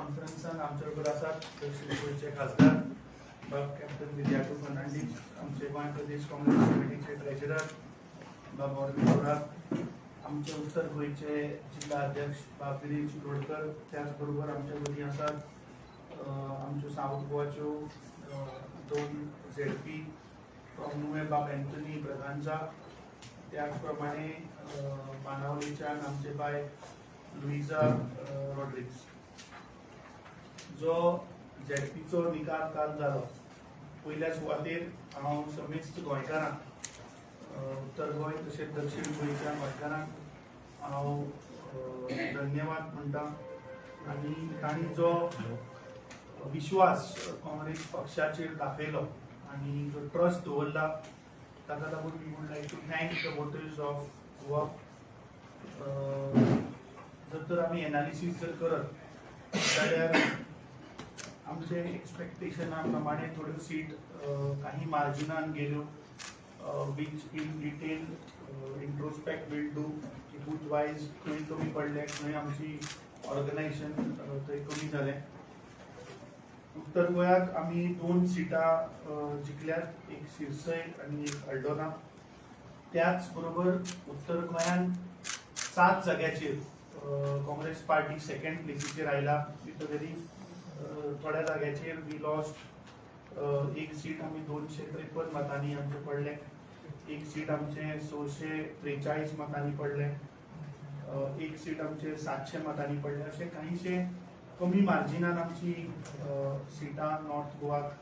कॉन्फरन्सान आमचे बरोबर आसात दक्षिण गोंयचे खासदार बाब कॅप्टन विद्याटू फर्नांडीस, आमचे गोंय प्रदेश काँग्रेस कमिटीचे ट्रेजरर बाब अरविंद थोरात, आमचे उत्तर गोंयचे जिल्हा अध्यक्ष बाब दिनेश शिरोडकर, त्याचबरोबर आमच्या मदीं आसात आमच्यो साऊथ गोवाच्यो दोन झेडपी फ्रॉम नुवें बाब एंथनी प्रधानचा, त्याचप्रमाणे बाणावलेच्यान आमचे बाय लुइजा रॉड्रिग्स. जो झेडपीचो निकाल काल जालो, पयल्या सुवातेर हांव समेस्त गोंयकारांक, उत्तर गोंय तशेंच दक्षिण गोंयच्या गोंयकारांक हांव धन्यवाद म्हणटा. आनी तांणी जो विश्वास काँग्रेस पक्षाचेर दाखयलो आनी जो ट्रस्ट दवरला, ताका लागून we would like to thank the voters of Goa. जर तर आमी एनालिसीस जर करत जाल्यार आमचे एक्सपेक्टेशना प्रमाणे थोड्यो सीट काही मार्जिनान गेल्यो, which in detail introspect will do की बूथ वायज खंय कमी पडले, खंय आमची ऑर्गनायझेशन थंय कमी जालें. उत्तर गोंयाक आमी 2 सिटां जिखल्यात, एक सिरसय आनी एक हळदोना. त्याच बरोबर उत्तर गोंयान 7 जाग्याचेर काँग्रेस पार्टी सेकंड प्लेसीचेर आयला विथ अ व्हेरी थोड्या जाग्याचेर वी लॉस्ट. एक सीट आमी 253 मतांनी आमचे पडले, एक सीट आमचे 643 मतांनी पडले, एक सीट आमचे 700 मतांनी पडले. अशें काहीशे कमी मार्जिनान आमची सिटां नॉर्थ गोवाक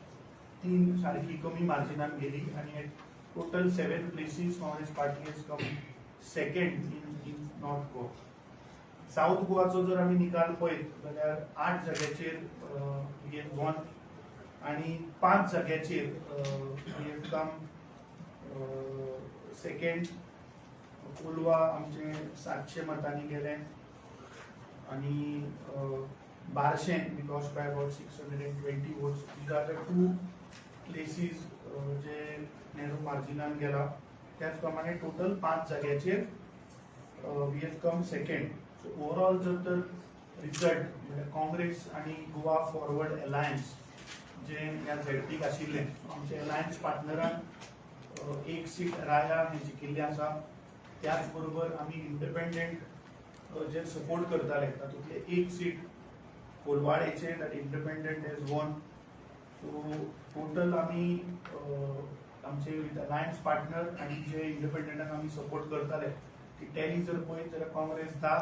3 सारकी कमी मार्जिनान गेली आनी total 7 places Congress party has come second in north Goa. South गोवाचो जर आमी निकाल पळयत जाल्यार 8 जाग्याचेर वी हॅव वॉन आनी 5 जाग्याचेर we have come second. Colva आमचे 700 मतांनी गेले आनी बारशें we lost by about 620 votes. These are the 2 places जे नॅरो मार्जिनान गेला. त्याच प्रमाणे टोटल 5 जाग्याचेर we have come second. So overall जर तर रिजल्ट म्हणजे काँग्रेस आनी गोवा फॉरवर्ड अलायन्स जे ह्या झेडपीक आशिल्लें, आमचे अलायन्स पार्टनरान एक सीट राया हें जिखिल्लें आसा. त्याच बरोबर आमी इंडिपेंडंट जे सपोर्ट करताले तातूंतले एक सीट कोलवाडेचे that independent has won. So total आमी आमचे विथ अलायन्स पार्टनर आनी जे इंडिपेंडंटाक आमी सपोर्ट करताले ती टॅली जर पळयत जाल्यार काँग्रेस 10,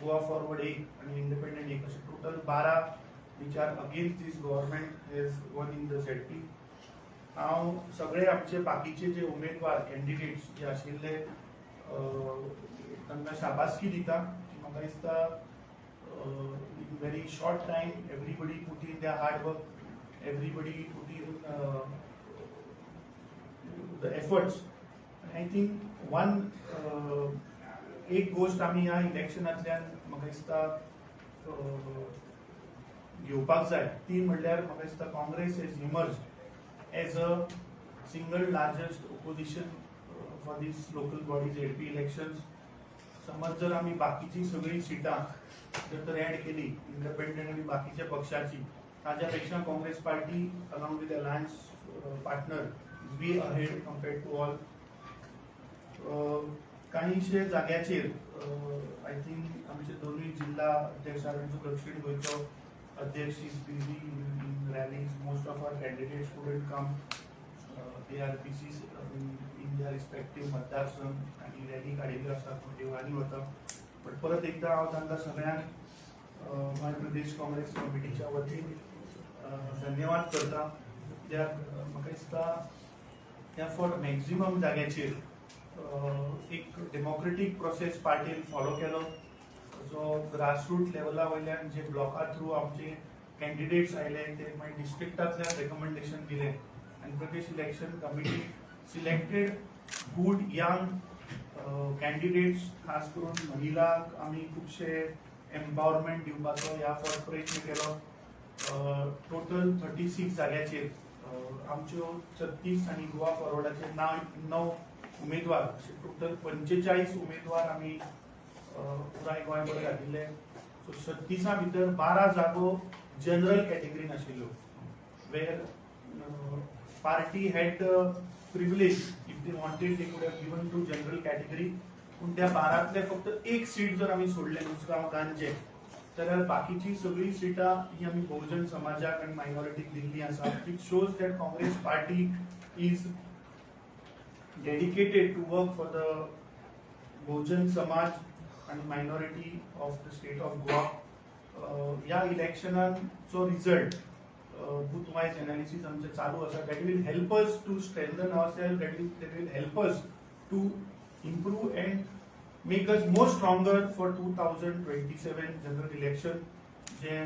गोवा फॉरवर्ड 1 आनी इंडिपेंडंट 1 अशे total 12 which are against this government has won in the ZP. हांव सगळे आमचे बाकीचे जे उमेदवार कॅन्डिडेट्स जे आशिल्ले तांकां शाबासकी दिता. म्हाका दिसता in very short time everybody put in their hard work, everybody put in the efforts. I think one एक गोष्ट आमी ह्या इलेक्शनांतल्यान म्हाका दिसता घेवपाक जाय, ती म्हणल्यार म्हाका दिसता Congress has emerged as a single largest opposition for these local body ZP elections. समज जर आमी बाकीची सगळी सिटां जर तर एड केली इंडिपेंडंट आनी बाकीच्या पक्षाची, ताच्या पेक्षा Congress party along with alliance partner is way ahead compared to all. काहीशे जाग्याचेर आय थिंक आमचे दोनूय जिल्हा अध्यक्षांचो दक्षिण गोंयचो अध्यक्ष is busy in rallies. Most of our candidates couldn't come, they are busy in their respective मतदारसंघ आनी रॅली काडिल्ल्यो आसात, देवळांनी वता. बट परत एकदा हांव तांकां सगळ्यांक गोंय प्रदेश काँग्रेस कमिटीच्या वतीन धन्यवाद करता. कित्याक म्हाका दिसता त्या फॉर मॅक्झिमम जाग्याचेर एक डेमोक्रेटीक प्रोसेस पार्टीन फॉलो केलो, जो ग्रासरूट लेवला वयल्यान जे ब्लॉका थ्रू आमचे कॅन्डिडेट्स आयले ते मागीर डिस्ट्रिक्टांतल्यान रेकमेंडेशन दिलें आनी प्रदेश election committee selected good young candidates, खास करून महिलांक आमी खुबशे एम्पावरमेंट दिवपाचो ह्या फावट प्रयत्न केलो. टोटल 36 जाग्याचेर आमच्यो 36 आनी गोवा फॉरवर्डाचे 9 उमेदवार असे टोटल 45 उमेदवार आमी पुराय गोंयभर घातिल्ले. सो 36 भितर 12 जागो जनरल कॅटेगरीन आशिल्ल्यो वेर party had privilege if they wanted they could have given to general category पूण त्या 12तले फक्त एक सीट जर आमी सोडलें उसगांव गांजे जाल्यार बाकीची सगळी सिटां ही आमी बहुजन समाजाक आनी मायनॉरिटीक दिल्ली आसा. It shows that Congress party is dedicated to work for the Bahujan Samaj आणि minority of the state of Goa. ह्या इलेक्शनाचो रिझल्ट बूथ वायज एनालिसीस आमचे चालू आसा. That will help us to strengthen ourself, that will help us to improve and make us more stronger for 2027 general election जे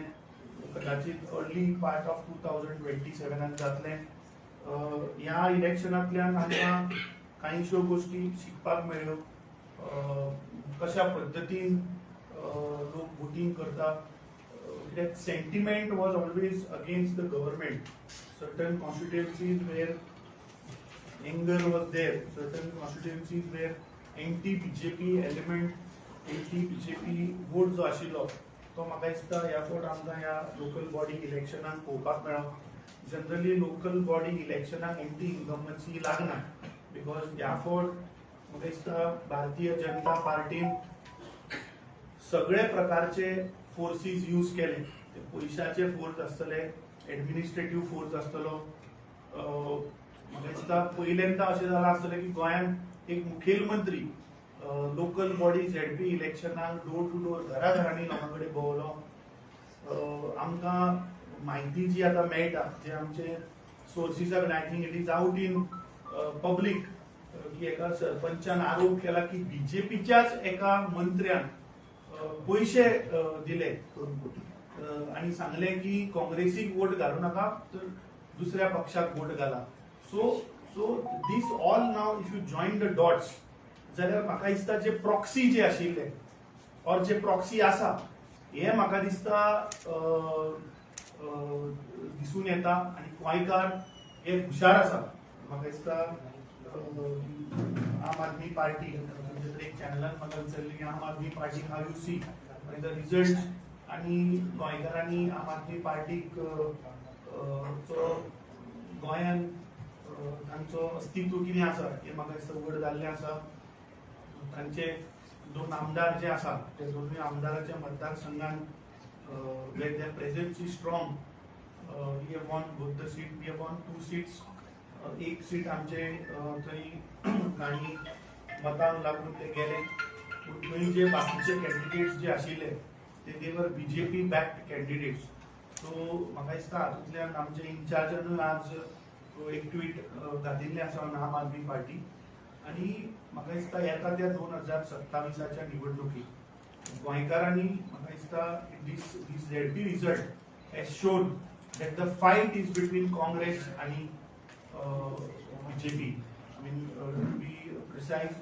कदाचित early part of 2027 जातले. ह्या इलेक्शनांतल्यान आमकां काहींश्यो गोष्टी शिकपाक मेळ्ळ्यो. कशा पद्दतीन लोक वोटिंग करता. कित्याक sentiment was always against the government. Certain constituencies where anger was there, certain constituencies where anti BJP element, anti BJP vote जो आशिल्लो तो म्हाका दिसता ह्या फावट आमकां ह्या लोकल बॉडी इलेक्शनाक पळोवपाक मेळ्ळो. जनरली लोकल बॉडी इलेक्शनाक एंटी इन्कम्बन्सी लागना बिकॉज ह्या फावट म्हाका दिसता भारतीय जनता पार्टीन सगळे प्रकारचे फोर्सीस यूज केले. ते पयशाचे फोर्स आसतले, एडमिनिस्ट्रेटिव्ह फोर्स आसतलो. म्हाका दिसता पयल्यांदा अशें जालां आसतलें की गोंयांत एक मुखेलमंत्री लोकल बॉडी झेडपी इलेक्शनाक डोर टू डोर घराघरांनी लोकां कडेन भोंवलो. आमकां माहिती जी आतां मेळटा जे आमचे सोर्सीसाक I think it is out in public की एका सरपंचान आरोप केला की बीजेपीच्याच एका मंत्र्यान पयशे दिले आणि सांगले की काँग्रेसीक वोट घालू नाका तर दुसऱ्या पक्षाक वोट घाला. So these all now if you join the dots जाल्यार म्हाका दिसता जे प्रॉक्सी जे आशिल्ले और जे प्रॉक्सी आसा हे म्हाका दिसता दिसून येता आणि गोंयकार हे हुशार आसा. म्हाका दिसता आम आदमी पार्टी एक चॅनलान म्हाका विचारलें की Aam Aadmi party how you see the result आणि गोंयकारांनी आम आदमी पार्टीक गोंयान तांचो अस्तित्व कितें आसा हें म्हाका दिसता उघड जाल्लें आसा. तांचे दोन आमदार जे आसा ते दोनूय आमदाराच्या मतदारसंघान where their presence is strong. We have won both the seats. We have won 2 seats. एक सीट आमचे थंय काही मतांक लागून ते गेले. थंय जे बाकीचे कॅन्डिडेट्स जे आशिल्ले ते देवर बीजेपी बॅक्ड कॅन्डिडेट्स. सो म्हाका दिसता हातूंतल्यान आमचे इन्चार्जान आज एक ट्वीट घातिल्लें आसा ऑन आम आदमी पार्टी. आनी म्हाका दिसता येता त्या 2027च्या निवडणुकीक गोंयकारांनी म्हाका दिसता this ZP result has shown that the fight is between Congress and BJP. I mean, to be precise,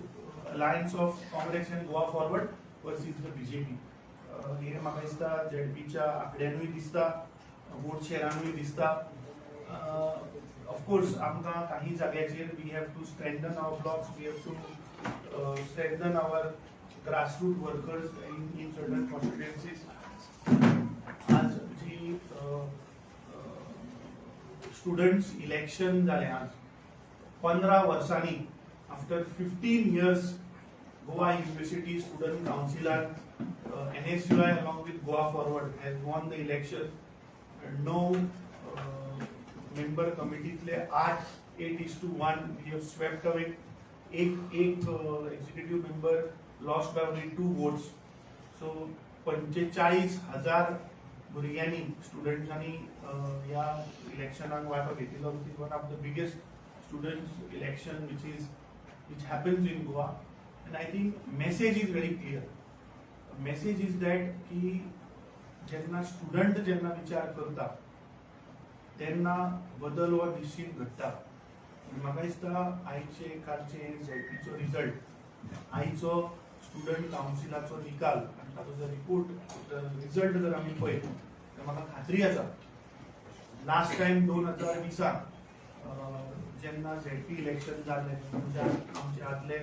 alliance of Congress and Goa Forward versus the BJP. हे म्हाका दिसता ZPच्या आंकड्यांनूय दिसता, वोट शेअरांनूय दिसता. Of course, आमकां काही जाग्याचेर we have to strengthen our blocks, we have to strengthen our grassroots workers in certain constituencies. आज जी students election जालें आज 15 वर्सांनी after 15 years Goa university student council NSUI along with Goa Forward has won the election. 9 member कमिटीतले 8:1 we have swept away. एक executive member lost by only 2 votes. So 45,000 भुरग्यांनी स्टुडंट्सांनी ह्या इलेक्शनाक वांटो घेतिल्लो. It is one of the biggest students election which happens in Goa. And I think message is very clear. Message is that की जेन्ना student जेन्ना विचार करता तेन्ना बदल हो निश्चित घडटा. म्हाका दिसता आयचे कालचे झेडपीचो रिझल्ट आयचो स्टुडंट काउन्सिलाचो निकाल आनी ताचो जर रिपोर्ट रिझल्ट जर आमी पळयत तर म्हाका खात्री आसा लास्ट टायम 2020 जेन्ना झेडपी इलेक्शन जाल्लें आमचे आदले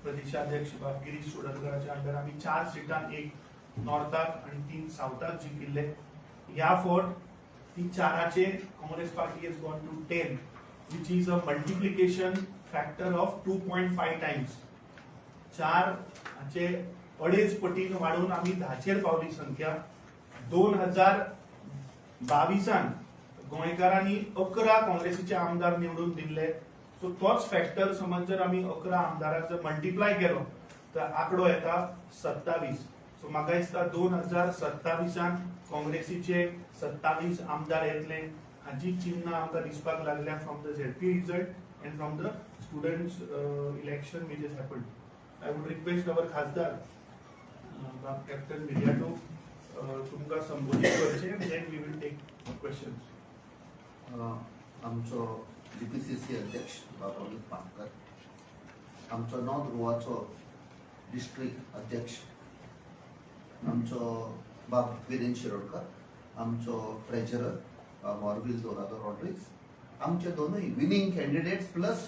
प्रदेशाध्यक्ष गिरीश चोडणकराच्या अंडर आमी 4 सिटांक एक नॉर्थाक आणि 3 साऊथाक जिंकिल्ले. ह्या फावट ती 4चे Congress party has gone to 10, which is a multiplication factor of 2.5 times. 4चे अडेच पटीन वाढून आम्ही 10चेर पावली संख्या. 2022 गोंयकारांनी 11 काँग्रेसीचे आमदार निवडून दिले. सो तोच फॅक्टर समज जर आम्ही 11 आमदाराक जर मल्टिप्लाय केलो तर आकडो येता 27. सो म्हाका दिसता 2027 काँग्रेसीचे 27 आमदार येतले. हाची चिन्ह आमकां दिसपाक लागल्या from the ZP result end from the students election which has happened. I would request our खासदार कॅप्टन मिडियाटो तुमकां संबोधीत करचें and then we will take questions. आमचो DPCC अध्यक्ष बाबा अमित पाटकर, आमचो नॉर्थ गोवाचो डिस्ट्रिक्ट अध्यक्ष आमचो बाब विरेन शिरोडकर, आमचो ट्रेजरर मॉर्विल दोरादो रॉड्रिक्स, आमचे दोनूय विनिंग कॅन्डिडेट्स प्लस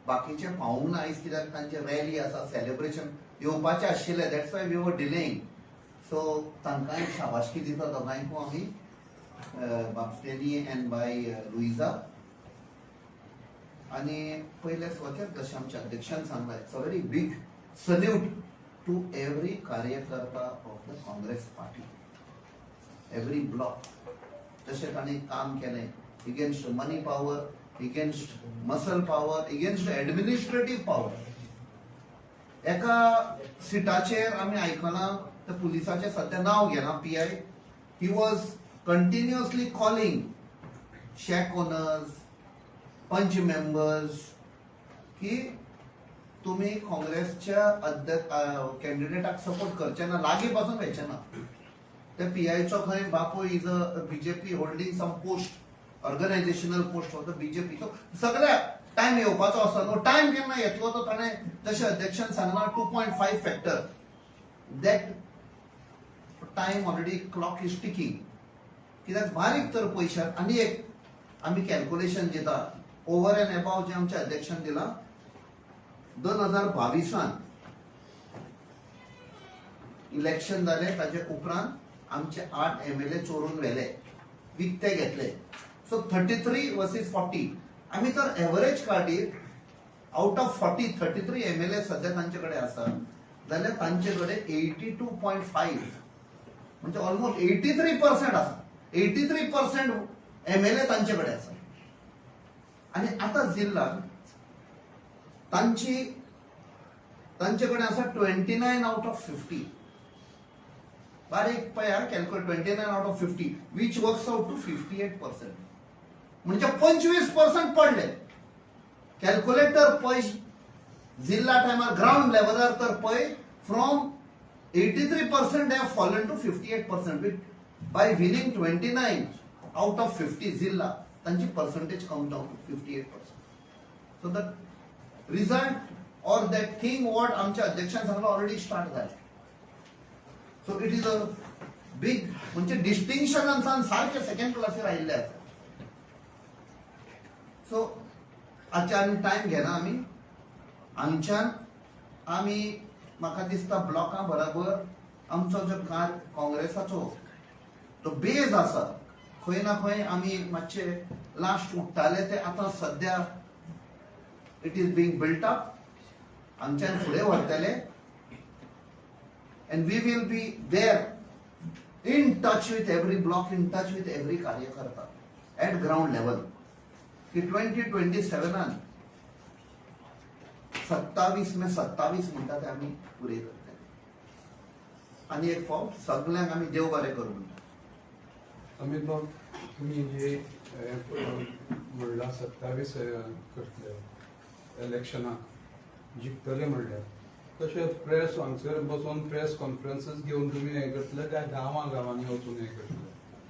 बाकीचे पावूंक ना आयज कित्याक तांचे रॅली आसा, सेलिब्रेशन येवपाचे आशिल्ले, that's why we were delaying. So तांकांय शाबासकी दिता दोगांयकू आमी, बापस्टेनी एंड बाय लुइजा. आनी पयले स्वतेच जशें आमच्या अध्यक्षान सांगला, it's a very big salute to every karyakarta of the Congress party, every block. जशें तांणी काम केलें against money power, against muscle power, against administrative power. एका सिटाचेर आमी आयकलां त्या पुलिसाचें सद्या नांव घेना, PI, he was continuously calling shack owners, पंच मेंबर्स की तुम्ही काँग्रेसच्या कॅन्डिडेटाक सपोर्ट करचे ना, लागीं पासून व्हायचे ना. त्या PIचो खंय बापूय is a BJP holding some post, organisational post of the BJP. So सगळ्या टाइम येवपाचो आसा न्हू. टाइम केन्ना येतलो तो ताणें जशें अध्यक्षान सांगला 2.5 factor, that time already clock is ticking. कित्याक बारीक तर पयशांत आनी एक आमी कॅल्क्युलेशन दिता ओवर एंड अबाव जे आमच्या अध्यक्षान दिला. 2022 इलेक्शन जालें, ताचे उपरांत आमचे 8 MLA चोरून व्हेले, विकते घेतले. So 33 versus 40. आमी तर एव्हरेज काडीत आउट ऑफ 40 33 MLA सध्या तांचे कडेन आसा जाल्यार तांचे कडेन 82.5 म्हणजे ऑलमोस्ट 83% आसा. 83% MLA तांचे कडेन आसा. आनी आतां जिल्ल्यांत तांचे कडेन आसा 29 आउट ऑफ 50. बारीक पळयात calculate 29 out of 50 which works out to 58%. म्हणजे 25% पडले. कॅल्क्युलेटर पळय जिल्हा टायमार ग्राउंड लेवलार तर पळय from 83% they have fallen to 58%. By winning 29 out of 50 जिल्हा तांची percentage come down to 58%. So the result or that thing what आमच्या अध्यक्षान सांगला ऑलरेडी स्टार्ट झाले. So it is a big म्हणजे डिस्टिंक्शनान सारखे सेकंड क्लासीर आयिल्ले आसा. सो आजच्या आमी टाइम घेना. आमी हांगच्यान आमी म्हाका दिसता ब्लॉका बरोबर आमचो जो काँग्रेसाचो तो बेज आसा खंय ना खंय आमी मातशे लास्ट उठताले ते आतां सद्या it is being built up. हांगच्यान फुडें व्हरतले and we will be there in touch with every block, in touch with every कार्यकर्ता at ground level. कि 2027 27 में 27 म्हणटा ते आमी पुरे करतले. आनी एक फावट सगळ्यांक आमी देव बरें करूं म्हणटा. अमित बाब, तुम्ही जे म्हणला 27 करतले इलेक्शनाक जिखतले म्हणल्यार तशेंच प्रेस हांगसर बसून प्रेस कॉन्फरन्सीस घेवन तुम्ही हे करतले काय गांवांनी वचून हे करतले?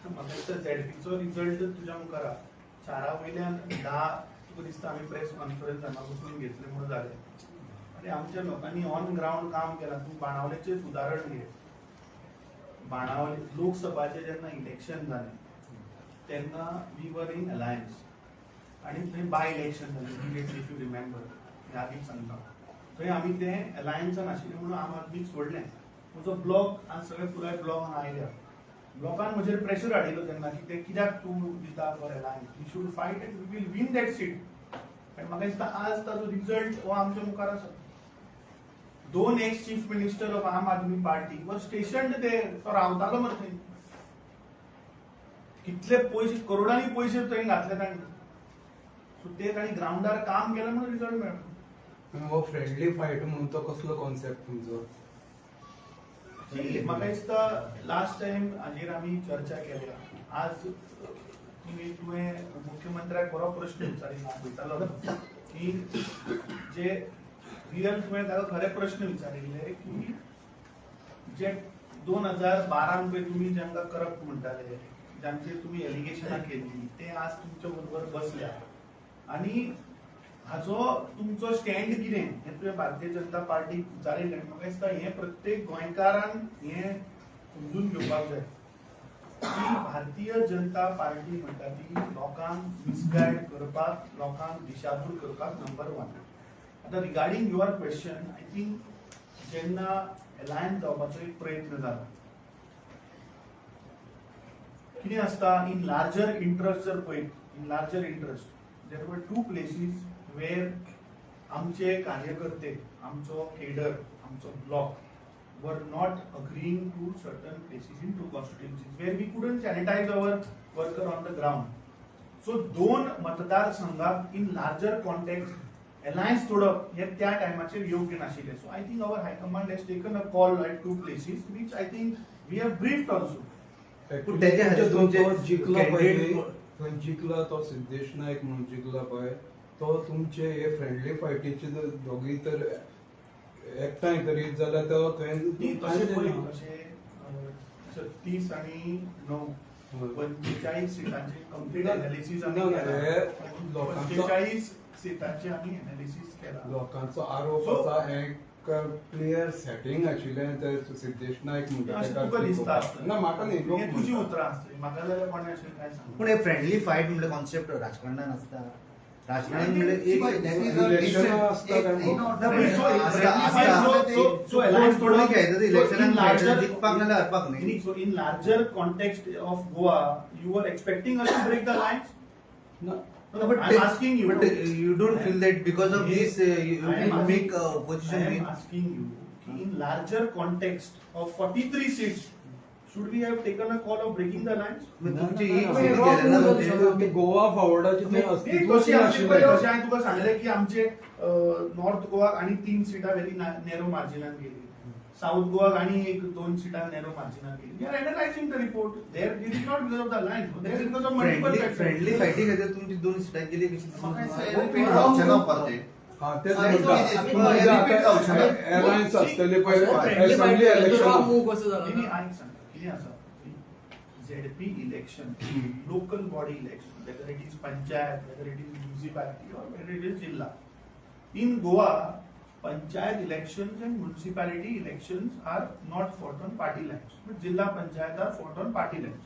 म्हाका दिसता झेडपीचो रिजल्ट तुज्या मुखार 4 वयल्यान 10 तुका दिसता आमी प्रेस कॉन्फरन्स हांगा बसून घेतले म्हणून जालें. आनी आमच्या लोकांनी ऑन ग्राउंड काम केलां. तूं बाणावलेचें उदाहरण घे. बाणावले लोकसभाचें जेन्ना इलेक्शन जालें तेन्ना वी वर इन अलायन्स आनी थंय बाय इलेक्शन जालें. इफ यू रिमेंबर, यादीक सांगता थंय आमी तें अलायन्सान आशिल्लें म्हणून आम आदमीक सोडलें. म्हजो ब्लॉक आज सगळे पुराय ब्लॉक आयल्या ब्लॉकान म्हजेर प्रेशर हाडिल्लो तेन्ना की ते कित्याक तूं दिता for alliance we should fight and we will win that seat आनी म्हाका दिसता आज ताजो रिजल्ट हो आमच्या मुखार आसा 2 एक्स चीफ मिनिस्टर ऑफ आम आदमी पार्टी वर स्टेशन ते तो रावतालो मरे थंय कितले पयशे करोडांनी पयशे थंय घातले तांणी सो ते तांणी ग्राउंडार काम केलें म्हणून रिजल्ट मेळ्ळो हो फ्रेंडली फायट म्हणून तो कसलो कॉन्सेप्ट तुमचो म्हाका दिसता लास्ट टाइम हाजेर आमी चर्चा केल्या आज तुवें मुख्यमंत्र्याक बरो प्रश्न विचारिल्लो की जे रियल तुवें ताका खरे प्रश्न विचारिल्ले की जे 2012 पळय तुमी जांकां करप्ट म्हणटाले जांचेर तुमी एलिगेशनां केल्ली ते आज तुमचे बरोबर बसल्या आनी हाजो तुमचो स्टँड कितें हें तुवें भारतीय जनता पार्टीक विचारिल्लें म्हाका दिसता हें प्रत्येक गोंयकारान हें समजून घेवपाक जाय की भारतीय जनता पार्टी म्हणटा ती लोकांक मिसगायड करपाक लोकांक दिशाभूल करपाक नंबर 1 आतां regarding your question I think जेन्ना अलायन्स जावपाचो एक प्रयत्न जाला कितें आसता इन लार्जर इंट्रस्ट जर पळयत इन लार्जर इंट्रस्ट देर वर 2 प्लेसीस वेर आमचे कार्यकर्ते आमचो केडर आमचो block were not agreeing to certain places in 2 constituencies where we couldn't sanitise our worker on the ground so 2 मतदारसंघात इन लार्जर कॉन्टेक्स्ट अलायन्स तोडप हे त्या टायमाचेर योग्य नाशिल्लें so I think our high command has taken a call at 2 places which I think we have briefed also पूण तेजे खातीर तुमचे जिंकलो पळय candidate थंय जिंकला तो सिद्धेश नायक म्हणून जिंकला पळय तो तुमचे हे फ्रेंडली फायटीचे दोगूय तर एकठांय करीत जाल्यार तो थंय तशें पळय अशें 30 आनी 9 45 सीटांचे कंप्लीट एनालिसीस आमी केला 45 सीटांचे आमी एनालिसीस केला लोकांचो आरोप आसा एक प्लेयर सेटिंग आशिल्लें ते सिद्धेश नायक म्हणटा अशें तुका दिसता ना म्हाका न्ही लोक हें तुजी म्हणटा. उतरां आसतलीं म्हाका जाल्यार कोणें अशें कांय सांगूं पूण हे फ्रेंडली फायट म्हणजे कॉन्सेप्ट राजकारणान आसता राजकारणान म्हणजे एक इलेक्शनां आसता काय जिखपाक नाल्यार हारपाक न्ही So in larger context of Goa, you were expecting us to break the lines? ना No, but I'm asking you. But you don't feel that because of this you I am will make I opposition am win. asking you, in larger context of 43 seats, should we have taken a call of breaking the lines? मग तुमची ना, एक ना, seat ना, गेल्या ना ना, म्हणजे ना, गोवा फॉरवर्डाची थंय अस्तित्वच कशी आमची पळय, नाशिल्लें. अशें हांवें तुका सांगलें की आमचे नॉर्थ गोवा आणि 3 सिटां व्हेरी नॅरो मार्जिनान गेली साउथ गोवा आणि 1-2 सिटां नॅरो मार्जिनान गेली we are analysing the report there it is not because of the line there because of multiple friendly फायटी खातीर तुमची 2 सीटां गेली म्हाका कशी दिसता रिपीट जावचें ना परते हा तेच आणि म्हणटा तो म्हणजे repeat आता जावचें ना. एलायन्स आसतली पळय Friendly असेंब्ली इलेक्शन किती आयक सांगता किती आसा ZP election local body election whether it is panchayat whether it is municipality or whether it is zilla in Goa panchayat elections and municipality elections are not fought on party lines but jilla panchayat are fought on party lines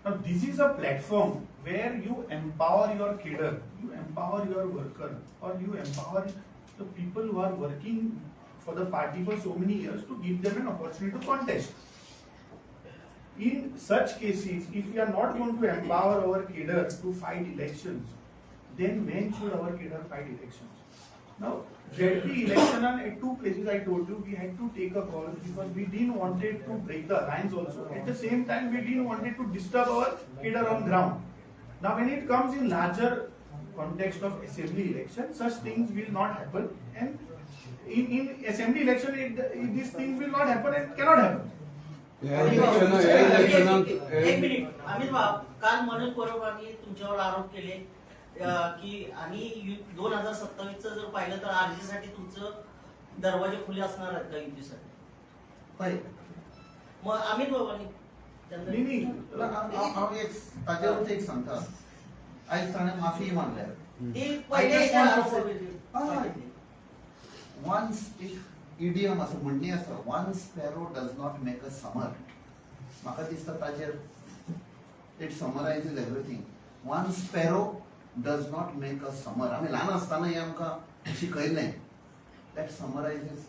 now this is a platform where you empower your cadre you empower your worker or you empower the people who are working for the party for so many years to give them an opportunity to contest in such cases if we are not going to empower our cadre to fight elections then when should our cadre fight elections now ZP election and at 2 places I told you we had to take a call because we didn't wanted to break the lines also. At the same time we didn't wanted to disturb our cadre on ground. Now when it comes in larger context of assembly election, such things will not happen and in assembly election these things will not happen and cannot happen. एक minute Amit बाब काल मनोज परब आम्ही तुमच्यावर आरोप केले की आणि 2027 चं जर पाहिलं तर आरजी साठी तुमचं दरवाजे खुले असणार आहेत का युतीसाठी पळय मग अमित बाबांनी नाही हांव एक ताजेरूच एक सांगता आयज ताणें माफी मागल्या ते पहिले I just want to आरोप say- होते. वन्स एक इडियम आसा म्हणणी आसा one sparrow does not make a summer म्हाका दिसता ताजेर it summarises everything one sparrow does not make a summer आमी ल्हान आसतना हें आमकां शिकयलें दॅट समरायझीज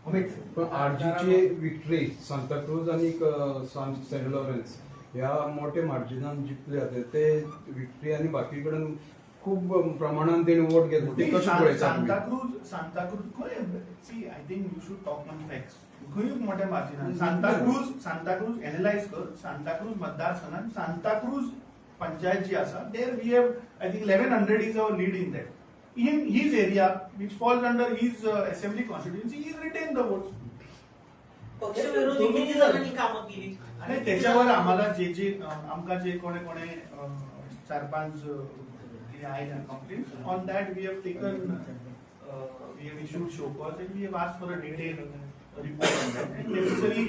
पण आरजीची विक्ट्री सांताक्रूज आणि सेंट लॉरेन्स ह्या मोठ्या मार्जिनान जिंकले जाते ते विक्ट्री आणि बाकीकडून खूप प्रमाणात तेणी वोट घेतले ते कशें पळयता तुम्ही? सांताक्रूज खंय see I think you should talk on facts खंय मोठ्या मार्जिनान सांताक्रूज एनालायज कर. सांताक्रूज मतदारसंघात सांताक्रूज पंचायत जी आसा there we have I think 1100 is our lead in that. In his area, which falls under his assembly constituency, he retained the votes. पक्षविरोधी किती जणांनी कामं केली आणि त्याच्यावर आम्हाला जे आमका जे कोणे 4-5 जे आहेत complaint on that we have taken we have issued show cause and we have asked for a detail report on that and necessary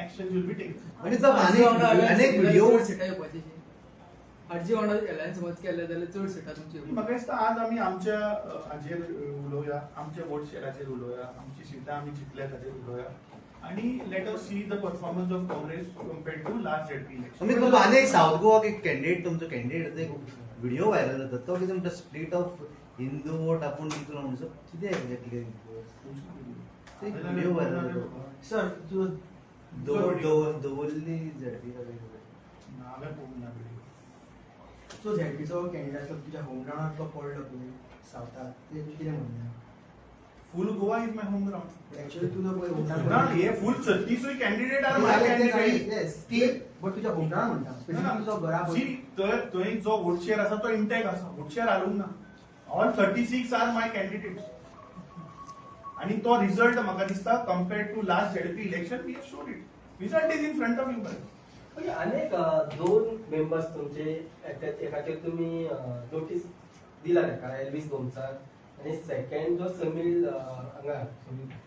action will be taken. म्हणजे तो अनेक व्हिडिओ अर्जी वांगडा एलायन्स समज केले जाल्यार चड सिटां तुमची. म्हाका दिसता आज आमी आमच्या हाजेर उलोवया, आमच्या वोट शेअराचेर उलोवया, आमची सिटां आमी जिखल्या ताचेर उलोवया आणि let us see the performance of Congress compared to last ZP election. तुम्ही खूप अनेक साऊथ गोवा एक कॅन्डिडेट तुमचो कॅन्डिडेट व्हिडिओ व्हायरल जाता तो की तुमचा स्प्लिट ऑफ हिंदू वोट आपण दितलो म्हणून कितें एक्झॅक्टली ते व्हिडिओ व्हायरल जाता सर तू दवरली झडपी नाव्या पळोवंक ना व्हिडिओ. तो झेडपीचो कॅन्डिडेट आसलो तुज्या होम टाउनांत तो पडलो तुमी सावथात ते कितें म्हणलें full Goa is my home ground. Actually तुजो पळय होम ना टाउन हे full 36 candidate are my candidate. But तुज्या होम टाउन म्हणटा स्पेसिफिक तुजो घरा पळय थंय जो वोट शेअर आसा तो इंटॅक्ट आसा. वोट शेअर हालूंक ना. All 36 are my candidates. आणि तो रिझल्ट म्हाका दिसता compared to last ZP election we have showed it. Result is in front of you. म्हणजे अनेक दोन मेंबर्स तुमचे एकाचेर तुम्ही नोटीस दिला तेका एल्विस गोमसार आणि सेकंड जो समील हांगा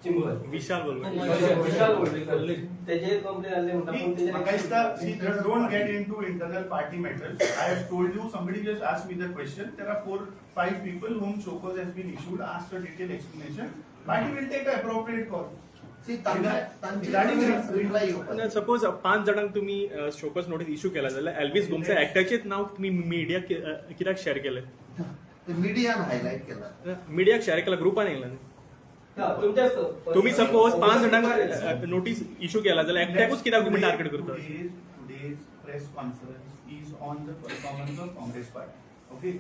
चिंबोर विशाल विशाल गोल्डेकर तेजेर कंप्लेन आले म्हणटा पूण तेजेर म्हाका दिसता see don't get into internal party matters. I have told you somebody just asked me the question. There are 4-5 people whom show has been issued, asked a detailed explanation. Party will take an appropriate call. Suppose 5 जणांक तुम्ही showcase notice issue केला जाल्यार Elvis गोमसा एक्टाचेच नाव तुम्ही media कित्याक share केले? मीडियान highlight केला. मिडियाक share केला, ग्रुपान येयला न्ही. तुमच्याच तुम्ही सपोज 5 जणांक नोटीस इश्यू केला जाल्यार एकट्याकूच कित्याक तुम्ही टार्गेट करता? Today's press conference is on the performance of Congress party. Okay.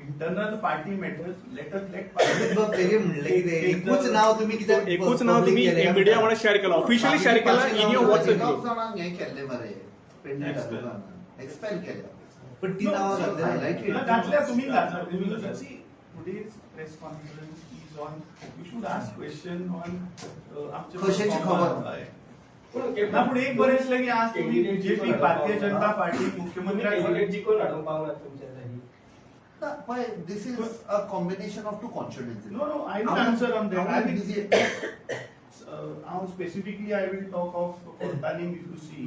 Internal party matters. Let party. तेरे म्हणले की एकूच नाव तुम्ही कित्याक एकूच नाव तुम्ही मीडिया वांगडा शेअर केला, ऑफिशियली शेअर केला इन युअर व्हॉट्सअप ग्रुप. जणांक हे केल्ले मरे पेंडेंट एक्सपेल केले. पण ती नाव हायलाइट घातल्या तुम्ही घातल्या. तुम्ही see today's press conference is on. You should ask question on आमचे कशाची खबर? ना पण एक बरेच की आज तुम्ही बीजेपी भारतीय जनता पार्टी मुख्यमंत्री जिकोन हाडूंक पावना तुमच्या जागी. But this is a combination of two constituencies. No, I will answer on that. I will now specifically I will talk of Kortalim. If you see,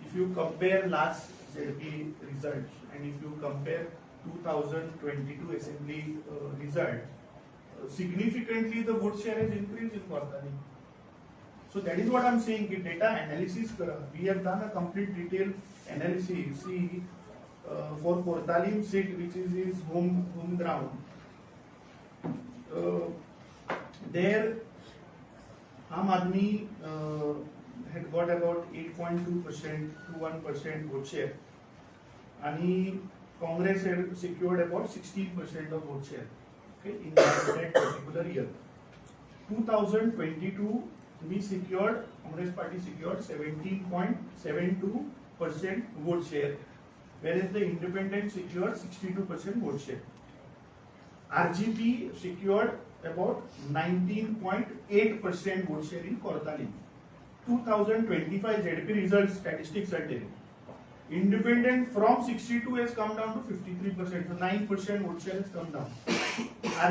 if you compare last ZP results and if you compare 2022 assembly result, significantly the vote share has increased in Kortalim. So that is what I am saying. कि data analysis करा. We have done a complete detailed analysis. See. For Kortalim seat, which is his home ground, there Aam Aadmi had got about 8.2% to 1% vote share, and Congress had secured about 16% of vote share. Okay, in that particular year, 2022, Congress party secured 17.72% vote share. Whereas the independent secured 62% vote share. RGP secured about 19.8% vote share in Kortalim. 2025 ZP results statistics are telling. Independent from 62 has come down to 53%, so 9% vote share has come down.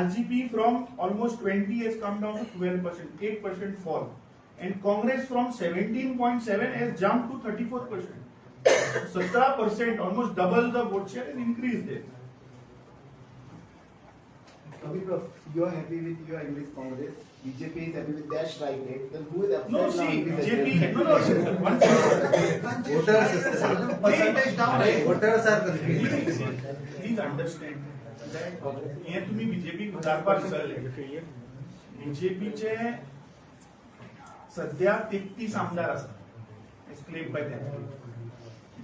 RGP from almost 20 has come down to 12%, 8% fall. And Congress from 17.7 has jumped to 34%. 17%, almost double the vote share has increased there. Okay, Prof, you are happy with your English Congress. BJP is happy with their strike rate. Then who is upset No, now see, with the BJP, ZP? no, one second. Percentage down आहे. Voters are confuse. Please understand that हे तुम्ही BJP विचारपाक विसरले. बीजेपीचे सध्या 33 आमदार आसात claim bye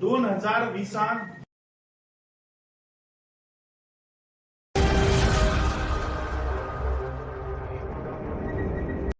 2020